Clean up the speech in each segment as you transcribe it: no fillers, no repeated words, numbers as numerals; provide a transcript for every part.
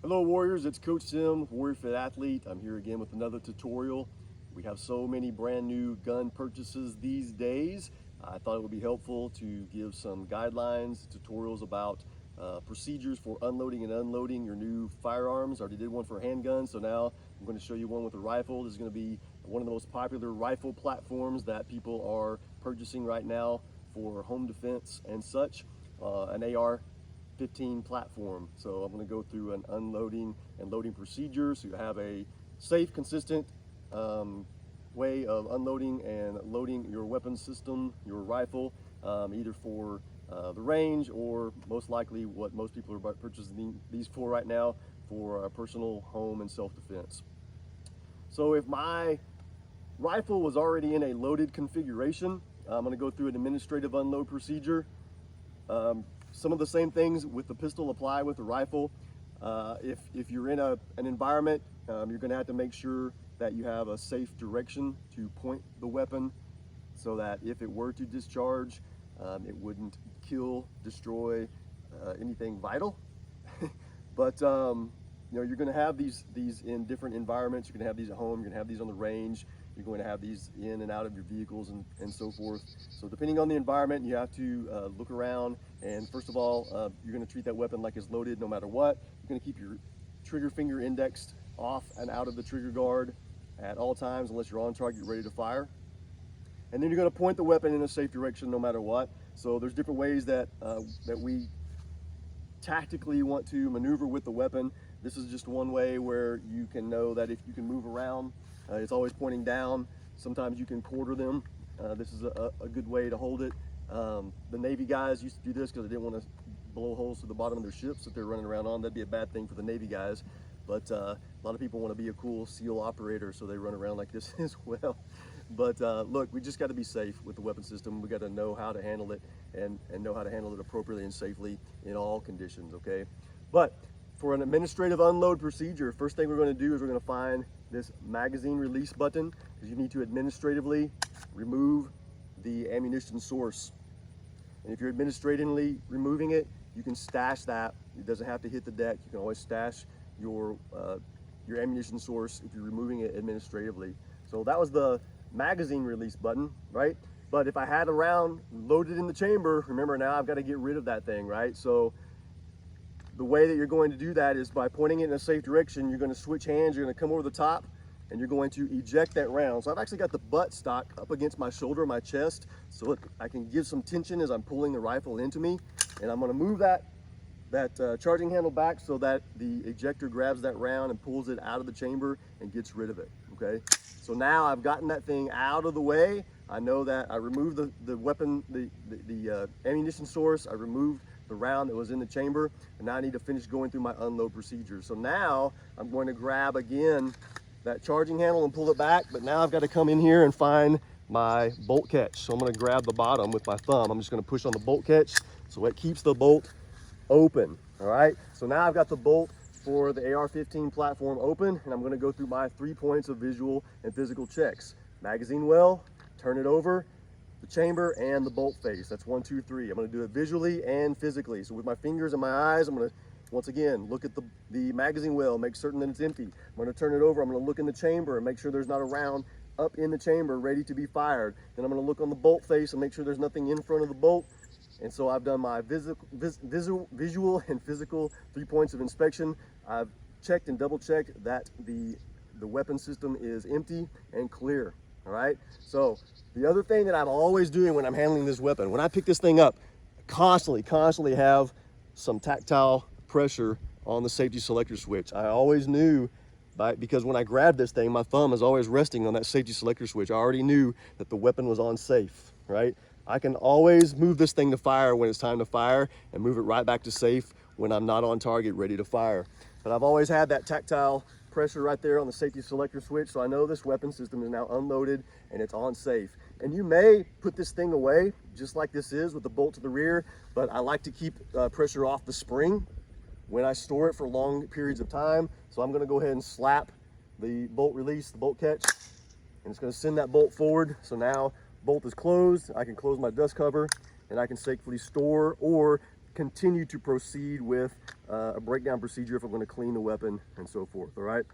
Hello Warriors, it's Coach Sim, WarriorFit Athlete. I'm here again with another tutorial. We have so many brand new gun purchases these days. I thought it would be helpful to give some guidelines, tutorials about procedures for unloading and unloading your new firearms. I already did one for handguns, so now I'm going to show you one with a rifle. This is going to be one of the most popular rifle platforms that people are purchasing right now for home defense and such, an AR-15 platform. So I'm going to go through an unloading and loading procedure so you have a safe, consistent way of unloading and loading your weapon system, your rifle, either for the range or most likely what most people are purchasing these for right now for personal home and self-defense. So if my rifle was already in a loaded configuration, I'm going to go through an administrative unload procedure. Some of the same things with the pistol apply with the rifle. If you're in an environment, you're going to have to make sure that you have a safe direction to point the weapon so that if it were to discharge, it wouldn't kill, destroy anything vital. But you're going to have these in different environments. You're going to have these at home. You're going to have these on the range. You're going to have these in and out of your vehicles and so forth. So depending on the environment, you have to look around. And first of all, you're going to treat that weapon like it's loaded no matter what. You're going to keep your trigger finger indexed off and out of the trigger guard at all times unless you're on target, ready to fire. And then you're going to point the weapon in a safe direction no matter what. So there's different ways that we tactically want to maneuver with the weapon. This is just one way where you can know that if you can move around, it's always pointing down. Sometimes you can quarter them. This is a good way to hold it. The Navy guys used to do this because they didn't want to blow holes to the bottom of their ships that they're running around on. That'd be a bad thing for the Navy guys. But a lot of people want to be a cool SEAL operator, so they run around like this as well. But look, we just got to be safe with the weapon system. We got to know how to handle it and know how to handle it appropriately and safely in all conditions, okay? But for an administrative unload procedure, first thing we're going to do is we're going to find this magazine release button, because you need to administratively remove the ammunition source. And if you're administratively removing it, you can stash that. It doesn't have to hit the deck. You can always stash your ammunition source if you're removing it administratively. So that was the magazine release button, right? But if I had a round loaded in the chamber, remember now I've got to get rid of that thing, right? So the way that you're going to do that is by pointing it in a safe direction. You're going to switch hands, you're going to come over the top, and you're going to eject that round. So I've actually got the butt stock up against my shoulder, my chest, so I can give some tension as I'm pulling the rifle into me. And I'm going to move that charging handle back so that the ejector grabs that round and pulls it out of the chamber and gets rid of it, okay? So now I've gotten that thing out of the way. I know that I removed the weapon, the ammunition source. I removed the round that was in the chamber, and now I need to finish going through my unload procedure. So now I'm going to grab again that charging handle and pull it back, but now I've got to come in here and find my bolt catch. So I'm going to grab the bottom with my thumb. I'm just going to push on the bolt catch so it keeps the bolt open. All right, so now I've got the bolt for the AR-15 platform open, and I'm going to go through my 3 points of visual and physical checks: magazine well, turn it over, the chamber, and the bolt face. That's 1, 2, 3. I'm going to do it visually and physically. So with my fingers and my eyes, I'm going to once again look at the magazine well, make certain that it's empty. I'm going to turn it over. I'm going to look in the chamber and make sure there's not a round up in the chamber ready to be fired. Then I'm going to look on the bolt face and make sure there's nothing in front of the bolt. And so I've done my visual and physical 3 points of inspection. I've checked and double checked that the weapon system is empty and clear. All right. So the other thing that I'm always doing when I'm handling this weapon, when I pick this thing up, constantly have some tactile pressure on the safety selector switch. I always knew because when I grabbed this thing, my thumb is always resting on that safety selector switch. I already knew that the weapon was on safe, right? I can always move this thing to fire when it's time to fire and move it right back to safe when I'm not on target, ready to fire. But I've always had that tactile pressure right there on the safety selector switch, so I know this weapon system is now unloaded and it's on safe. And you may put this thing away just like this is with the bolt to the rear, but I like to keep pressure off the spring when I store it for long periods of time. So I'm going to go ahead and slap the bolt release, the bolt catch, and it's going to send that bolt forward. So now bolt is closed. I can close my dust cover and I can safely store or continue to proceed with a breakdown procedure if I'm going to clean the weapon and so forth. All right.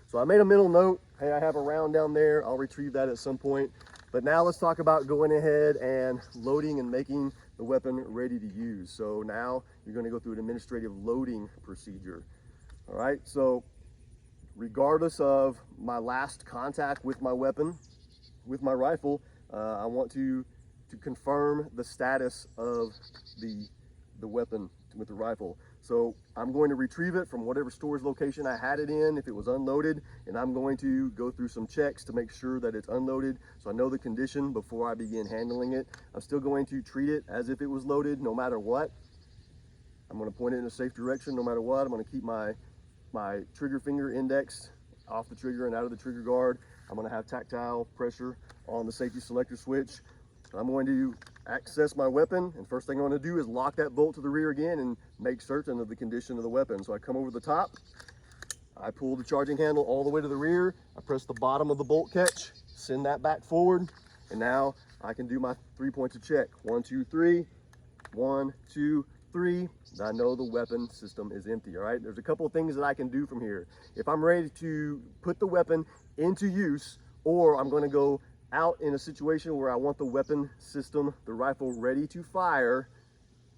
So I made a mental note. Hey, I have a round down there. I'll retrieve that at some point. But now let's talk about going ahead and loading and making the weapon ready to use. So now you're going to go through an administrative loading procedure. All right. So regardless of my last contact with my weapon, with my rifle, I want to confirm the status of the weapon with the rifle. So I'm going to retrieve it from whatever storage location I had it in if it was unloaded, and I'm going to go through some checks to make sure that it's unloaded so I know the condition before I begin handling it. I'm still going to treat it as if it was loaded no matter what. I'm going to point it in a safe direction no matter what. I'm going to keep my trigger finger indexed off the trigger and out of the trigger guard. I'm going to have tactile pressure on the safety selector switch. I'm going to access my weapon, and first thing I'm going to do is lock that bolt to the rear again and make certain of the condition of the weapon. So I come over the top, I pull the charging handle all the way to the rear, I press the bottom of the bolt catch, send that back forward, and now I can do my 3 points of check. 1, 2, 3, 1, 2, 3. I know the weapon system is empty. All right, there's a couple of things that I can do from here. If I'm ready to put the weapon into use, or I'm going to go out in a situation where I want the weapon system, the rifle, ready to fire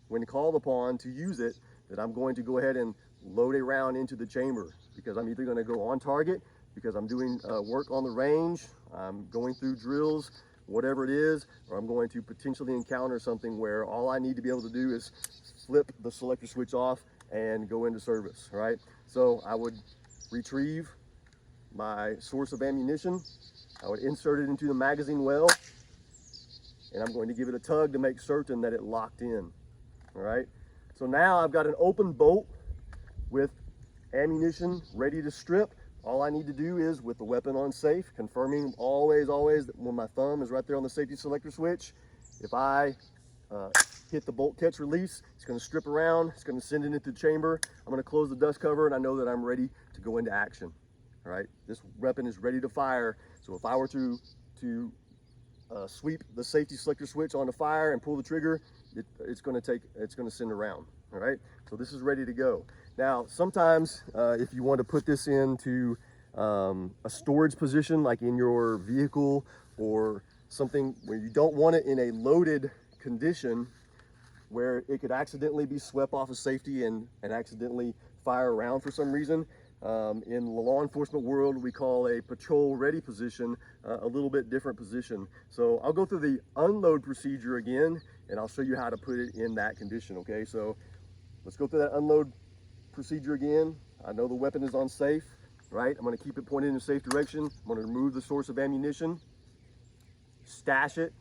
when called upon to use it, that I'm going to go ahead and load a round into the chamber, because I'm either going to go on target, because I'm doing work on the range, I'm going through drills, whatever it is, or I'm going to potentially encounter something where all I need to be able to do is flip the selector switch off and go into service. Right? So I would retrieve my source of ammunition, I would insert it into the magazine well, and I'm going to give it a tug to make certain that it locked in. All right, so now I've got an open bolt with ammunition ready to strip. All I need to do is, with the weapon on safe, confirming always that when my thumb is right there on the safety selector switch, if I hit the bolt catch release, it's going to strip around, it's going to send it into the chamber. I'm going to close the dust cover, and I know that I'm ready to go into action. All right, this weapon is ready to fire. So if I were to sweep the safety selector switch onto fire and pull the trigger, it's going to send a round. All right, so this is ready to go. Now, sometimes if you want to put this into a storage position, like in your vehicle or something where you don't want it in a loaded condition, where it could accidentally be swept off of safety and accidentally fire around for some reason. In the law enforcement world, we call a patrol ready position a little bit different position. So I'll go through the unload procedure again, and I'll show you how to put it in that condition. Okay, so let's go through that unload procedure again. I know the weapon is on safe, right? I'm going to keep it pointed in a safe direction. I'm going to remove the source of ammunition, stash it.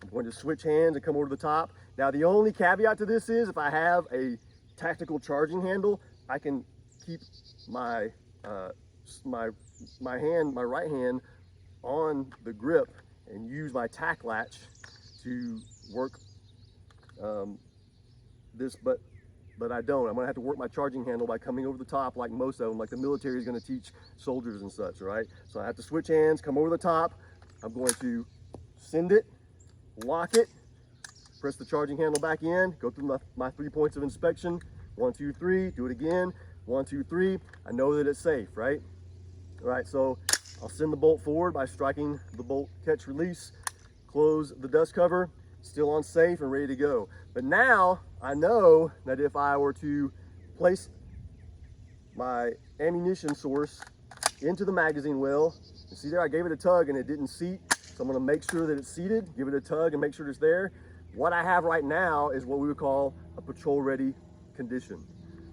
I'm going to switch hands and come over to the top. Now, the only caveat to this is if I have a tactical charging handle, I can keep my right hand on the grip and use my tack latch to work this, but I don't. I'm gonna have to work my charging handle by coming over the top, like most of them, like the military is gonna teach soldiers and such, right? So I have to switch hands, come over the top. I'm going to send it, lock it, press the charging handle back in, go through my 3 points of inspection. 1, 2, 3, do it again. 1, 2, 3. I know that it's safe, right? All right, so I'll send the bolt forward by striking the bolt catch release, close the dust cover, still on safe and ready to go. But now I know that if I were to place my ammunition source into the magazine well, you see there I gave it a tug and it didn't seat. So I'm gonna make sure that it's seated, give it a tug and make sure it's there. What I have right now is what we would call a patrol ready condition.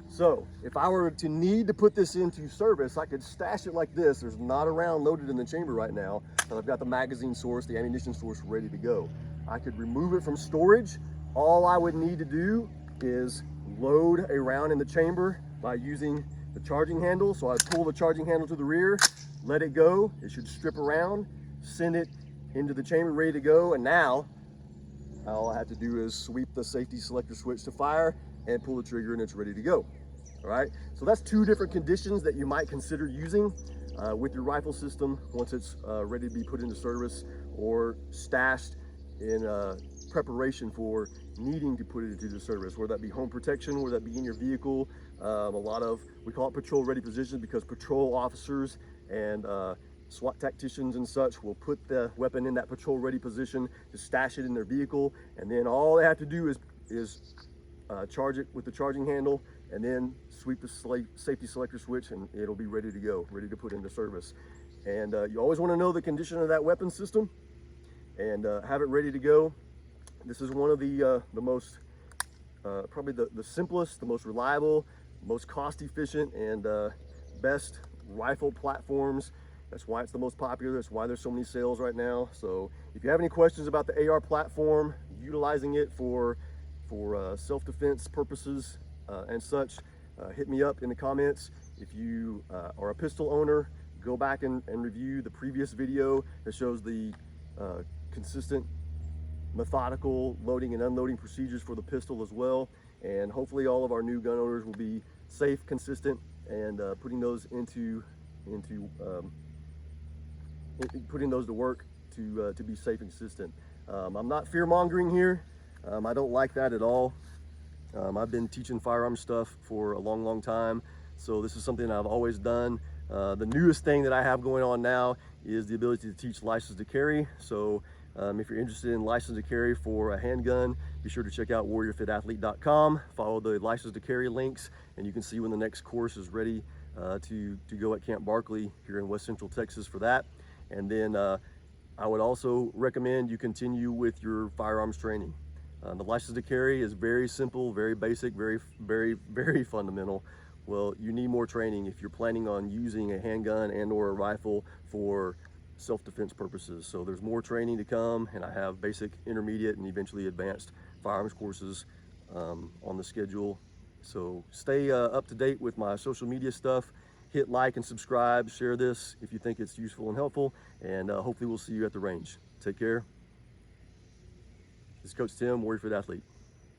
So if I were to need to put this into service, I could stash it like this. There's not a round loaded in the chamber right now, but I've got the magazine source, the ammunition source ready to go. I could remove it from storage. All I would need to do is load a round in the chamber by using the charging handle. So I pull the charging handle to the rear, let it go. It should strip around, send it into the chamber ready to go. And now all I have to do is sweep the safety selector switch to fire and pull the trigger and it's ready to go. All right, so that's 2 different conditions that you might consider using with your rifle system once it's ready to be put into service or stashed in preparation for needing to put it into the service, whether that be home protection, whether that be in your vehicle. A lot of, we call it patrol ready positions, because patrol officers and SWAT tacticians and such will put the weapon in that patrol ready position to stash it in their vehicle, and then all they have to do is charge it with the charging handle, and then sweep the safety selector switch, and it'll be ready to go, ready to put into service. And you always want to know the condition of that weapon system and have it ready to go. This is one of the most, probably the simplest, the most reliable, most cost efficient, and best rifle platforms. That's why it's the most popular. That's why there's so many sales right now. So if you have any questions about the AR platform, utilizing it for self-defense purposes and such, hit me up in the comments. If you are a pistol owner, go back and review the previous video that shows the consistent, methodical loading and unloading procedures for the pistol as well. And hopefully all of our new gun owners will be safe, consistent, and putting those putting those to work to be safe and consistent. I'm not fear-mongering here. I don't like that at all. I've been teaching firearm stuff for a long time, so this is something I've always done. The newest thing that I have going on now is the ability to teach license to carry. So if you're interested in license to carry for a handgun, be sure to check out WarriorFitAthlete.com. Follow the license to carry links, and you can see when the next course is ready to go at Camp Barkley here in West Central Texas for that. And then I would also recommend you continue with your firearms training. The license to carry is very simple, very basic, very fundamental. Well, you need more training if you're planning on using a handgun and or a rifle for self-defense purposes. So there's more training to come, and I have basic, intermediate, and eventually advanced firearms courses on the schedule. So stay up to date with my social media stuff. Hit like and subscribe, share this if you think it's useful and helpful, and hopefully we'll see you at the range. Take care. This is Coach Tim, WarriorFit Athlete.